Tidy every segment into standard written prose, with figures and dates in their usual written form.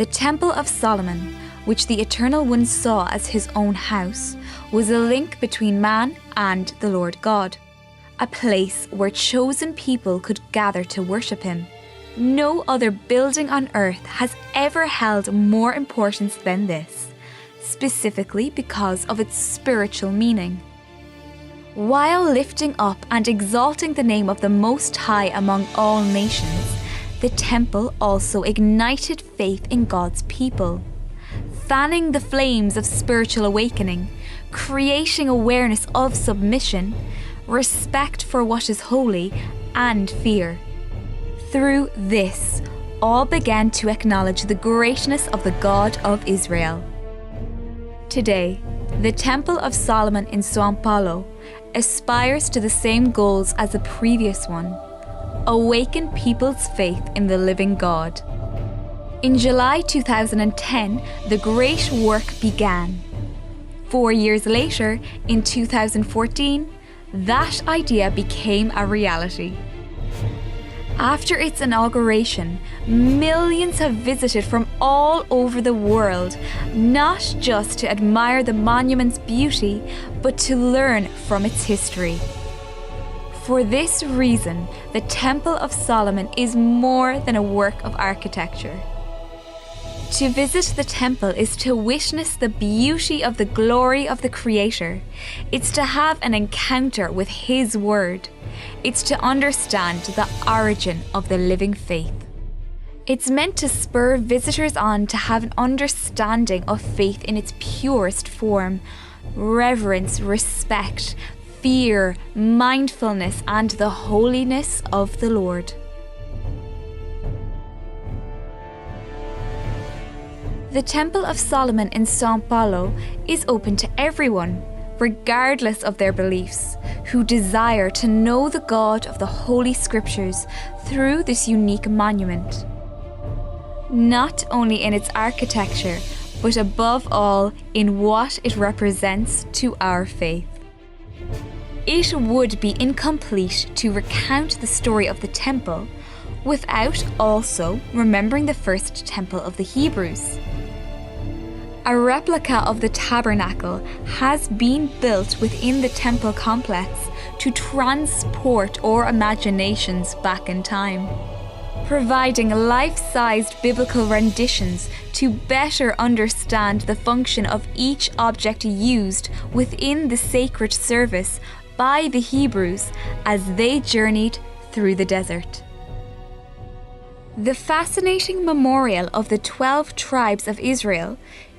The Temple of Solomon, which the Eternal One saw as his own house, was a link between man and the Lord God, a place where chosen people could gather to worship him. No other building on earth has ever held more importance than this, specifically because of its spiritual meaning. While lifting up and exalting the name of the Most High among all nations, the temple also ignited faith in God's people, fanning the flames of spiritual awakening, creating awareness of submission, respect for what is holy, and fear. Through this, all began to acknowledge the greatness of the God of Israel. Today, the Temple of Solomon in São Paulo aspires to the same goals as the previous one: awaken people's faith in the living God. In July 2010, the great work began. 4 years later, in 2014, that idea became a reality. After its inauguration, millions have visited from all over the world, not just to admire the monument's beauty, but to learn from its history. For this reason, the Temple of Solomon is more than a work of architecture. To visit the temple is to witness the beauty of the glory of the Creator. It's to have an encounter with His Word. It's to understand the origin of the living faith. It's meant to spur visitors on to have an understanding of faith in its purest form: reverence, respect, fear, mindfulness, and the holiness of the Lord. The Temple of Solomon in São Paulo is open to everyone, regardless of their beliefs, who desire to know the God of the Holy Scriptures through this unique monument. Not only in its architecture, but above all in what it represents to our faith. It would be incomplete to recount the story of the temple without also remembering the first temple of the Hebrews. A replica of the tabernacle has been built within the temple complex to transport our imaginations back in time, providing life-sized biblical renditions to better understand the function of each object used within the sacred service by the Hebrews as they journeyed through the desert. The fascinating memorial of the 12 tribes of Israel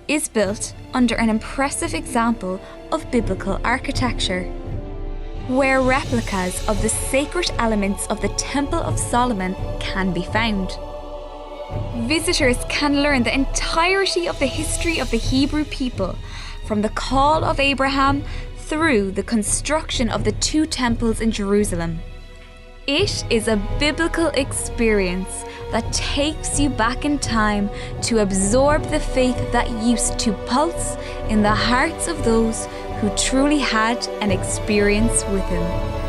is built under an impressive example of biblical architecture, where replicas of the sacred elements of the Temple of Solomon can be found. Visitors can learn the entirety of the history of the Hebrew people, from the call of Abraham through the construction of the 2 temples in Jerusalem. It is a biblical experience that takes you back in time to absorb the faith that used to pulse in the hearts of those who truly had an experience with Him.